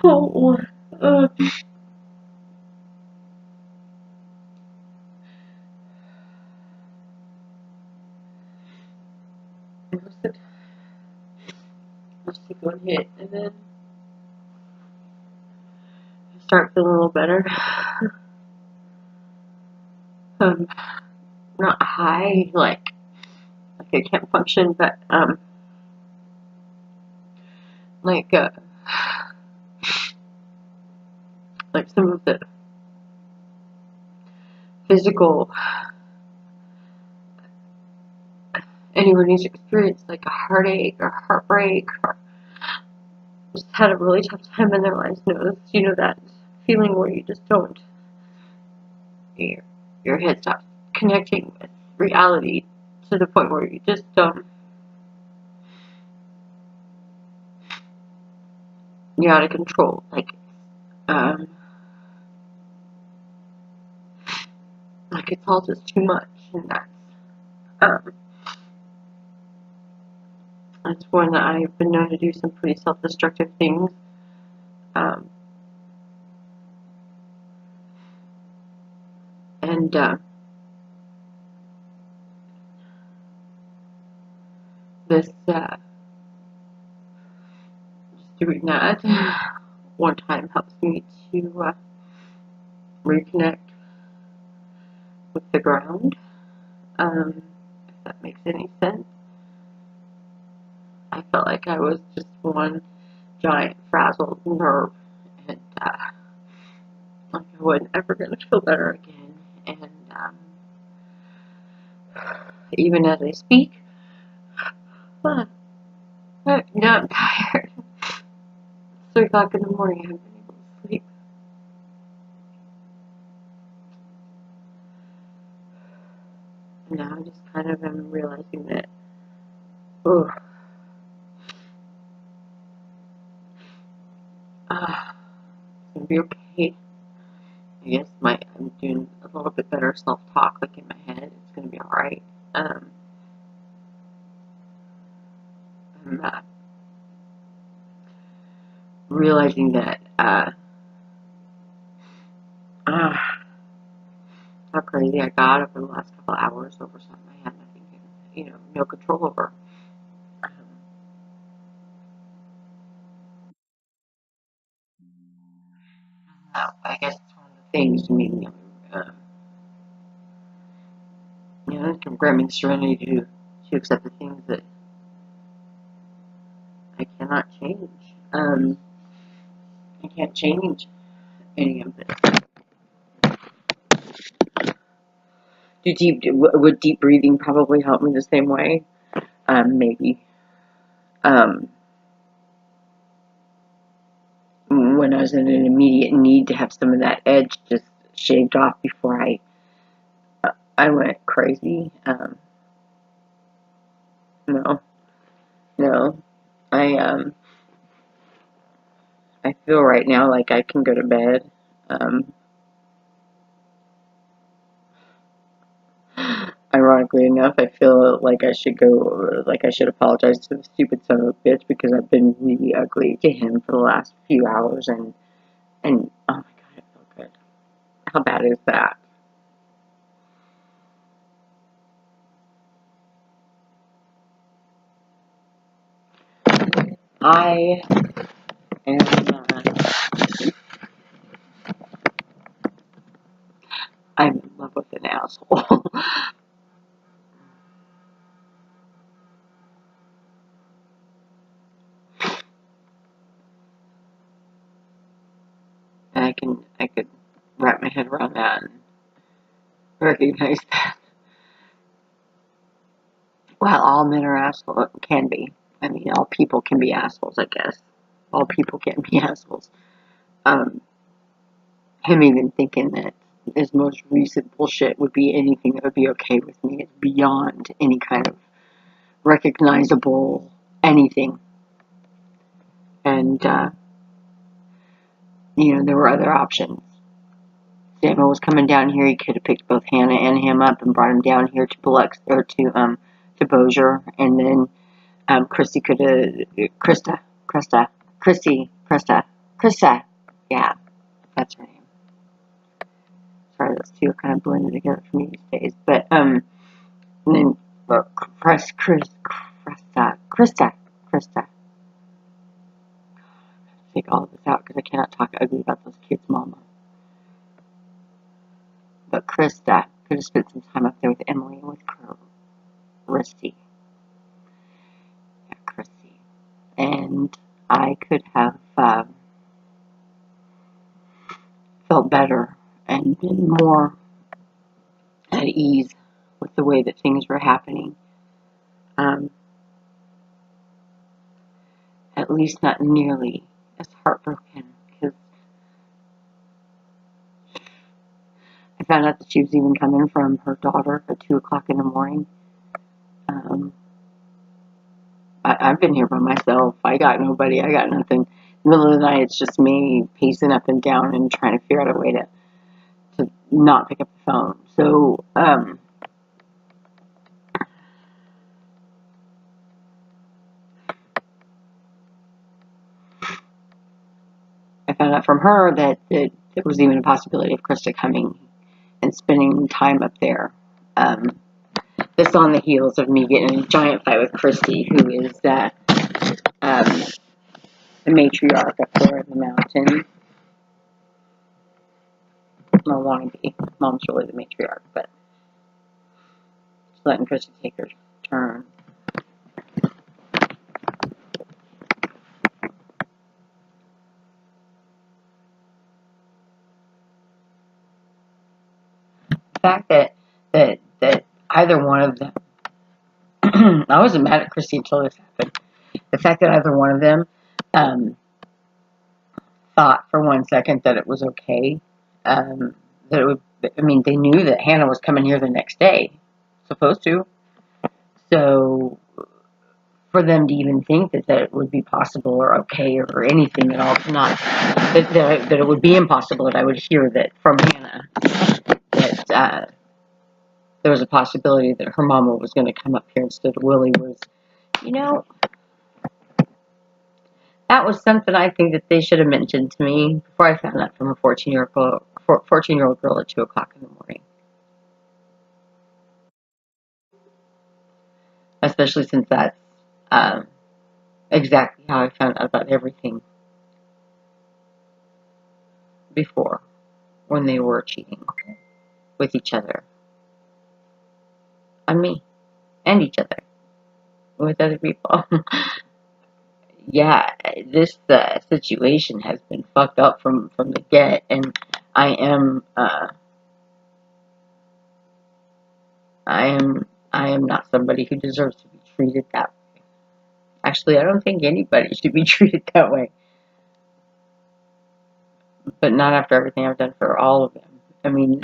Oh, just take one hit and then start feeling a little better. Not high, like I can't function, but like some of the physical anyone who's experienced like a heartache or heartbreak or just had a really tough time in their lives knows, that feeling where you just don't, your head stops connecting with reality to the point where you just you're out of control, like it's all just too much, and that's when I've been known to do some pretty self-destructive things. And this just doing that one time helps me to reconnect with the ground, if that makes any sense. I felt like I was just one giant frazzled nerve, and like I wasn't ever going to feel better again. And even as I speak, now I'm tired. It's 3 o'clock in the morning. I haven't been able to sleep. And now I just kind of am realizing that, it's gonna be okay. I guess I'm doing a little bit better self-talk, like in my head. It's gonna be alright. I'm realizing that how crazy I got over the last couple of hours over something I had nothing, no control over. I guess it's one of the things. I mean, it can grant me the serenity to accept the things that I cannot change. I can't change any of it. Would deep breathing probably help me the same way? Maybe. When I was in an immediate need to have some of that edge just shaved off before I went crazy. No. I feel right now like I can go to bed. Ironically enough, I feel like I should apologize to the stupid son of a bitch because I've been really ugly to him for the last few hours, and oh my god, I feel good. How bad is that? I am I'm in love with an asshole. And I could wrap my head around that and recognize that. Well, all men are assholes. Can be. I mean, all people can be assholes, I guess. All people can be assholes. Him even thinking that his most recent bullshit would be anything that would be okay with me is beyond any kind of recognizable anything. And, there were other options. Samuel was coming down here. He could have picked both Hannah and him up and brought him down here to Biloxi or to Bossier, and then Christy Krista. Yeah, that's her name. Sorry, those two are kind of blended together for me these days. But, and then, Krista. Take all of this out because I cannot talk ugly about those kids' mama. But Krista could have spent some time up there with Emily and with Christy. Yeah, Christy. And I could have felt better and been more at ease with the way that things were happening. At least not nearly as heartbroken, because I found out that she was even coming from her daughter at 2 o'clock in the morning. I've been here by myself. I got nobody. I got nothing. In the middle of the night, it's just me pacing up and down and trying to figure out a way to not pick up the phone. So, I found out from her that there was even a possibility of Krista coming and spending time up there. This on the heels of me getting in a giant fight with Christy, who is the matriarch up there in the mountain. Well, wannabe. Mom's really the matriarch, but just letting Christy take her turn. The fact that either one of them, I wasn't mad at Christy until this happened. The fact that either one of them thought for 1 second that it was okay, that it would. I mean, they knew that Hannah was coming here the next day, supposed to. So for them to even think that it would be possible or okay or anything at all, not that it would be impossible that I would hear that from Hannah that there was a possibility that her mama was going to come up here instead of Willie was, that was something I think that they should have mentioned to me before I found out from a 14-year-old girl at 2 o'clock in the morning. Especially since that's exactly how I found out about everything before, when they were cheating with each other. On me. And each other. With other people. Yeah, this situation has been fucked up from the get, and I am not somebody who deserves to be treated that way. Actually, I don't think anybody should be treated that way. But not after everything I've done for all of them. I mean,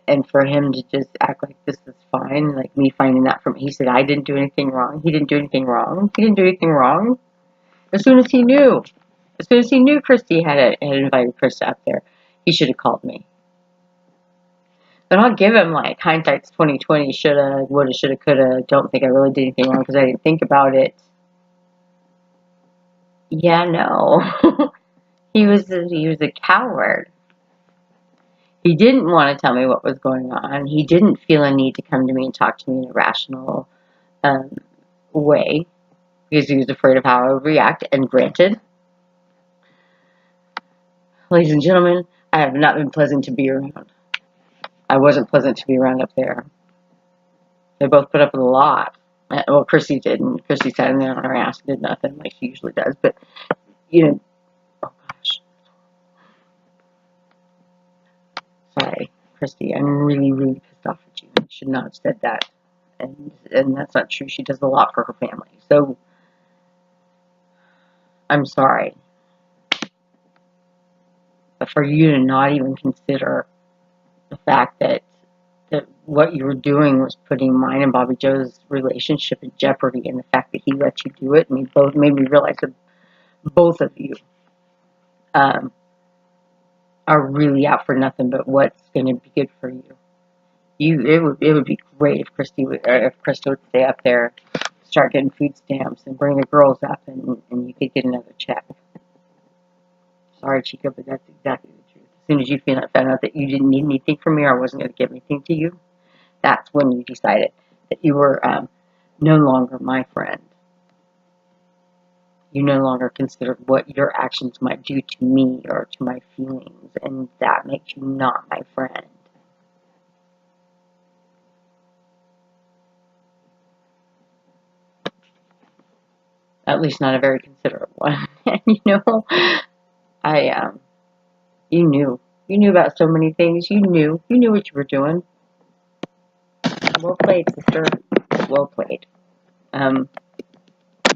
and for him to just act like this is fine, like me finding out from, he said I didn't do anything wrong. He didn't do anything wrong. He didn't do anything wrong. As soon as he knew Christy had invited Krista up there, he should have called me. But I'll give him, like, hindsight's 20/20, shoulda, woulda, shoulda, coulda. Don't think I really did anything wrong because I didn't think about it. Yeah, no. He was a coward. He didn't want to tell me what was going on. He didn't feel a need to come to me and talk to me in a rational way because he was afraid of how I would react. And granted, ladies and gentlemen, I have not been pleasant to be around. I wasn't pleasant to be around up there. They both put up with a lot. Well, Chrissy didn't. Chrissy sat in there on her ass and did nothing like she usually does. But, oh gosh. Sorry, Christy. I'm really, really pissed off at you. I should not have said that. And that's not true. She does a lot for her family. So, I'm sorry. But for you to not even consider the fact that what you were doing was putting mine and Bobby Joe's relationship in jeopardy, and the fact that he let you do it made me realize that both of you are really out for nothing but what's going to be good for you. It would be great if Krista would stay up there, start getting food stamps, and bring the girls up, and you could get another check. Sorry, Chica, but that's exactly the truth. As soon as you found out that you didn't need anything from me or I wasn't going to give anything to you, that's when you decided that you were no longer my friend. You no longer considered what your actions might do to me or to my feelings, and that makes you not my friend. At least not a very considerate one. And I you knew about so many things. You knew what you were doing. Well played, sister. Well played. Um,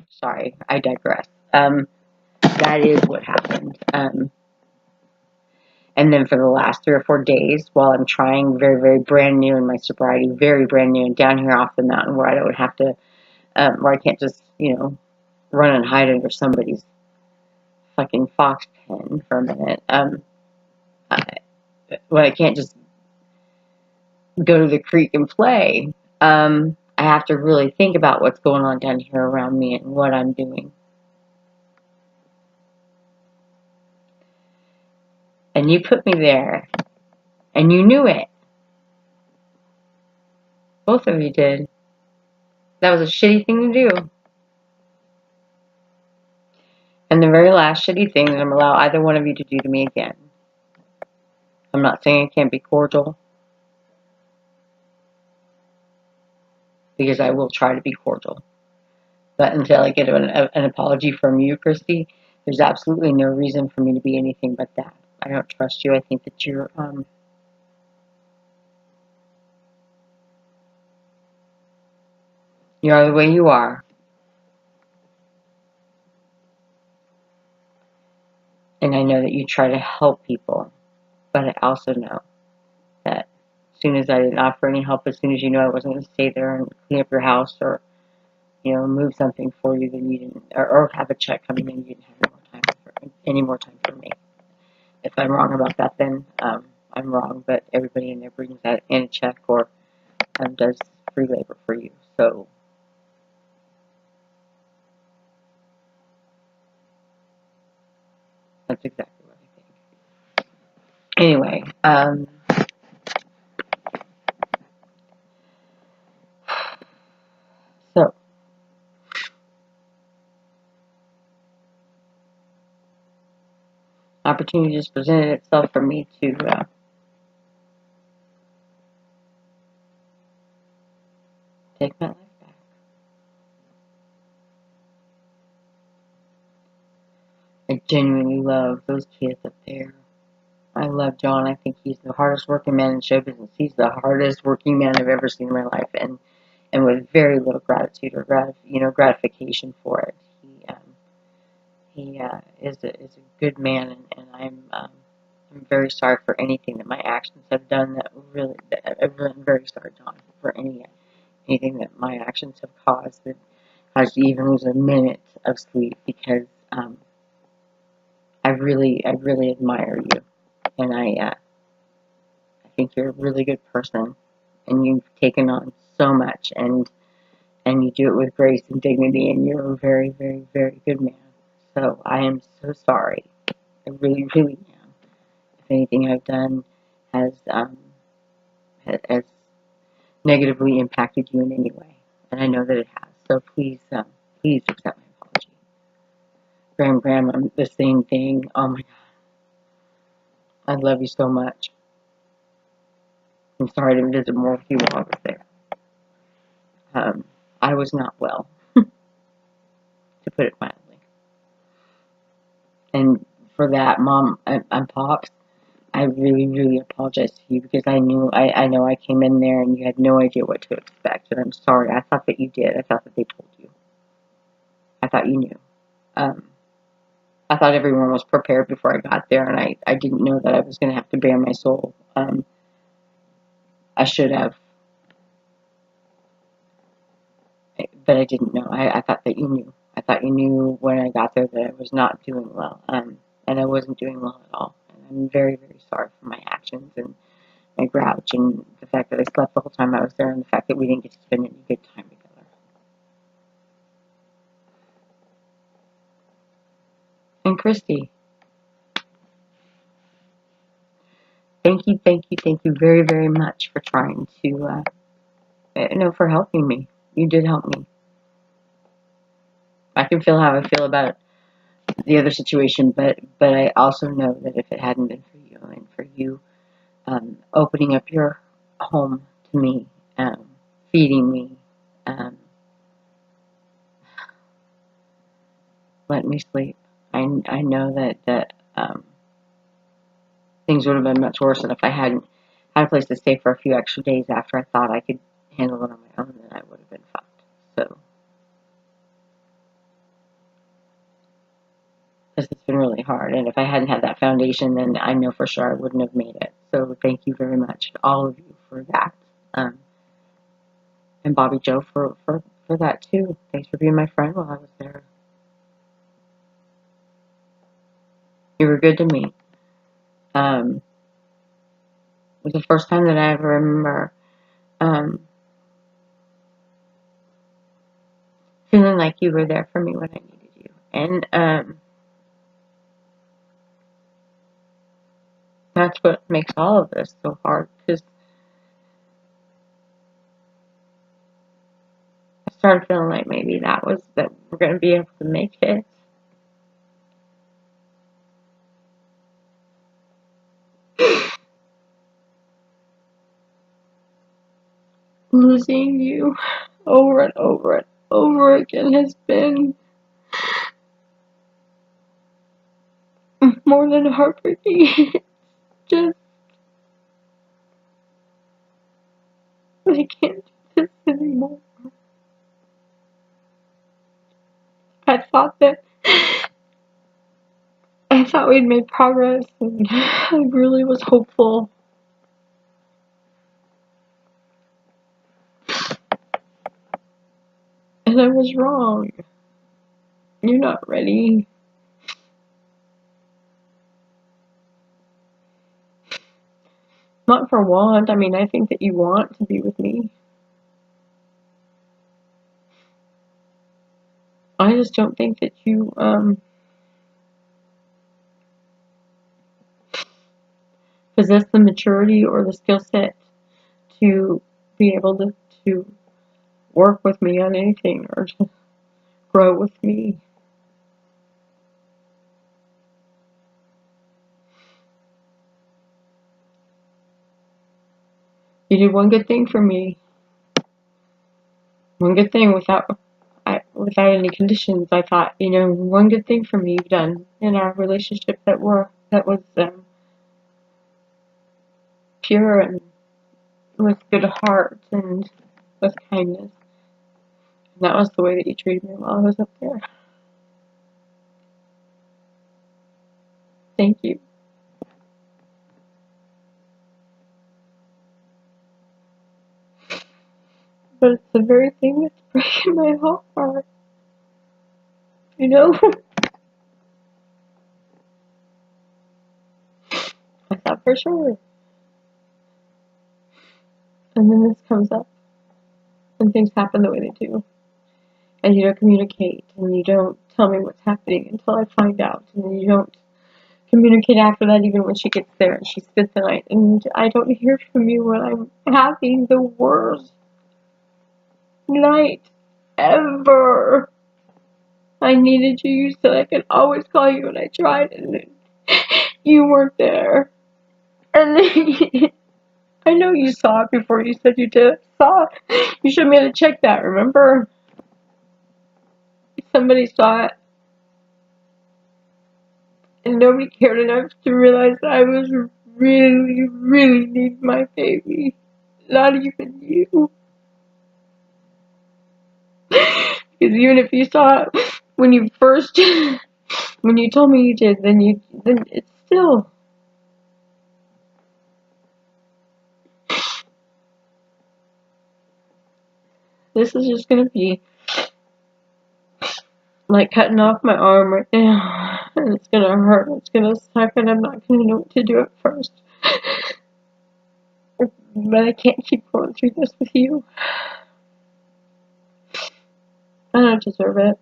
sorry, I digress. That is what happened. And then for the last 3 or 4 days, while I'm trying very, very brand new in my sobriety, very brand new, and down here off the mountain where I don't have to, where I can't just, run and hide under somebody's fucking fox pen for a minute. When I can't just go to the creek and play, I have to really think about what's going on down here around me and what I'm doing. And you put me there, and you knew it. Both of you did. That was a shitty thing to do. And the very last shitty thing that I'm allowed either one of you to do to me again. I'm not saying it can't be cordial, because I will try to be cordial. But until I get an apology from you, Christy, there's absolutely no reason for me to be anything but that. I don't trust you. I think that you are the way you are. And I know that you try to help people. But I also know that as soon as I didn't offer any help, as soon as you know I wasn't going to stay there and clean up your house or, move something for you, then you didn't, or have a check coming in, you didn't have any more time for me. If I'm wrong about that, then I'm wrong. But everybody in there brings that in a check or does free labor for you. So that's exactly what I think. Anyway, so opportunity just presented itself for me to take my life back. I genuinely love those kids up there. I love John. I think he's the hardest working man in show business. He's the hardest working man I've ever seen in my life, and with very little gratitude or gratification for it. He is a good man, and I'm very sorry for anything that my actions have done. I'm very sorry, John, for anything that my actions have caused that caused you even lose a minute of sleep, because I really admire you, and I think you're a really good person, and you've taken on so much, and you do it with grace and dignity, and you're a very, very, very good man. So I am so sorry. I really, really am. If anything I've done has negatively impacted you in any way, and I know that it has. So please accept my apology. Graham, the same thing. Oh my God, I love you so much. I'm sorry I didn't visit more with you while I was there. I was not well, to put it mildly. And for that, Mom and Pops, I really, really apologize to you, because I know I came in there and you had no idea what to expect, and I'm sorry. I thought that you did. I thought that they told you. I thought you knew. I thought everyone was prepared before I got there, and I didn't know that I was going to have to bare my soul. I should have, but I didn't know. I thought that you knew. I thought you knew when I got there that I was not doing well, and I wasn't doing well at all. And I'm very, very sorry for my actions and my grouch, and the fact that I slept the whole time I was there, and the fact that we didn't get to spend any good time together. And Christy, thank you, thank you, thank you very, very much for trying to, for helping me. You did help me. I can feel how I feel about the other situation, but I also know that if it hadn't been for you and for you opening up your home to me, feeding me, um, letting me sleep, I know that things would have been much worse, and if I hadn't had a place to stay for a few extra days after I thought I could handle it on my own, then I would have been fucked. So, because it's been really hard, and if I hadn't had that foundation, then I know for sure I wouldn't have made it. So, thank you very much, all of you, for that. And Bobby Joe for that too. Thanks for being my friend while I was there. You were good to me. It was the first time that I ever remember feeling like you were there for me when I needed you. And that's what makes all of this so hard, because I started feeling like maybe that we're going to be able to make it. Losing you over and over and over again has been more than heartbreaking. Just, I can't do this anymore. I thought we'd made progress, and I really was hopeful. And I was wrong. You're not ready. Not for want. I mean, I think that you want to be with me. I just don't think that you, possess the maturity or the skill set to be able to work with me on anything or to grow with me. You did one good thing for me. One good thing without any conditions. I thought, one good thing for me you've done in our relationship that was pure and with good heart and with kindness. And that was the way that you treated me while I was up there. Thank you. But it's the very thing that's breaking my heart. I thought for sure. And then this comes up. And things happen the way they do. And you don't communicate. And you don't tell me what's happening until I find out. And you don't communicate after that even when she gets there and she spends the night. And I don't hear from you when I'm having the worst night ever. I needed you so I could always call you when I tried, and you weren't there. And then I know you saw it before you said you did. Saw it. You showed me how to check that, remember? Somebody saw it. And nobody cared enough to realize that I was really, really need my baby. Not even you. Because even if you saw it when you first, when you told me you did, then it's still. This is just gonna be like cutting off my arm right now, and it's gonna hurt, it's gonna suck, and I'm not gonna know what to do at first. But I can't keep going through this with you. I don't deserve it.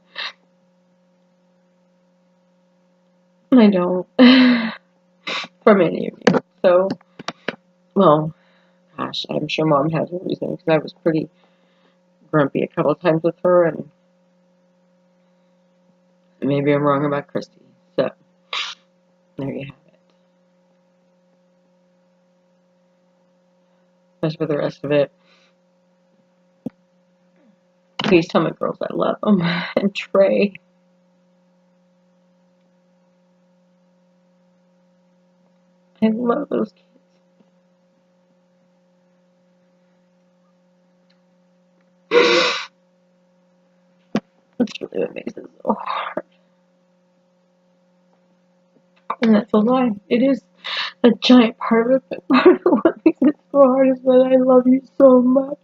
I don't. From any of you. So, Well, gosh, I'm sure Mom has a reason because I was pretty grumpy a couple of times with her, and maybe I'm wrong about Christy. So, there you have it. As for the rest of it, please tell my girls I love them. And Trey. I love those kids. That's really what makes it so hard. And that's a lie. It is a giant part of it, but part of what makes it so hard is that I love you so much.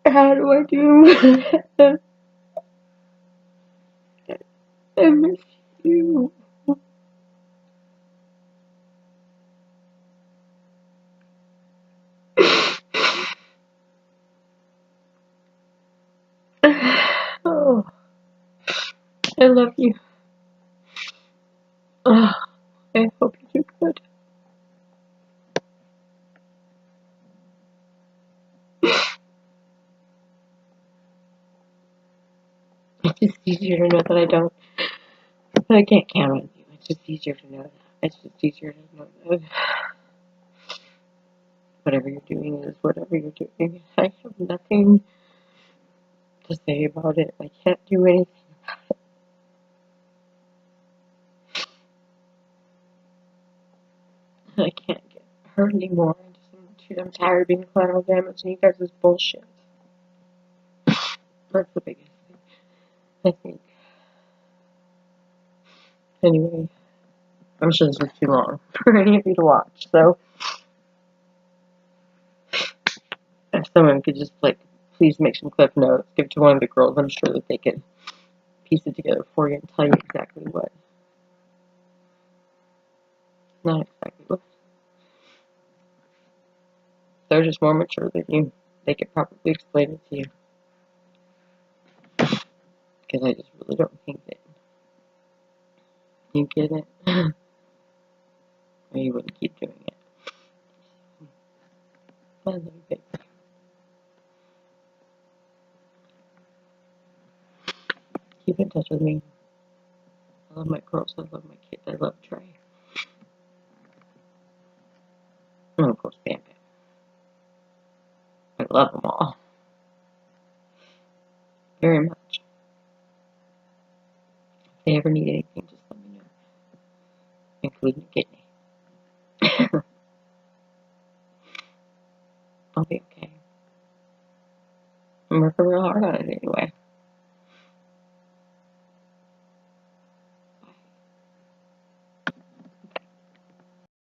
How do I do? I miss you. Oh, I love you. Oh, I hope you do good. It's just easier to know that I can't count on you. It's just easier to know that. It's just easier to know that whatever you're doing is whatever you're doing. I have nothing to say about it. I can't do anything. I can't get hurt anymore. I'm tired of being collateral damage and you guys' bullshit. That's the biggest thing, I think. Anyway, I'm sure this was too long for any of you to watch, so if someone could just, like, please make some clip notes, give it to one of the girls, I'm sure that they could piece it together for you and tell you exactly what. Not exactly what. They're just more mature than you. They could probably explain it to you. Because I just really don't think that you get it. Or you wouldn't keep doing it. I love you, baby. Keep in touch with me. I love my girls. I love my kids. I love Trey. And of course, Bam Bam. I love them all. Very much. If they ever need anything, just let me know. Including a kidney. I'll be okay. I'm working real hard on it anyway.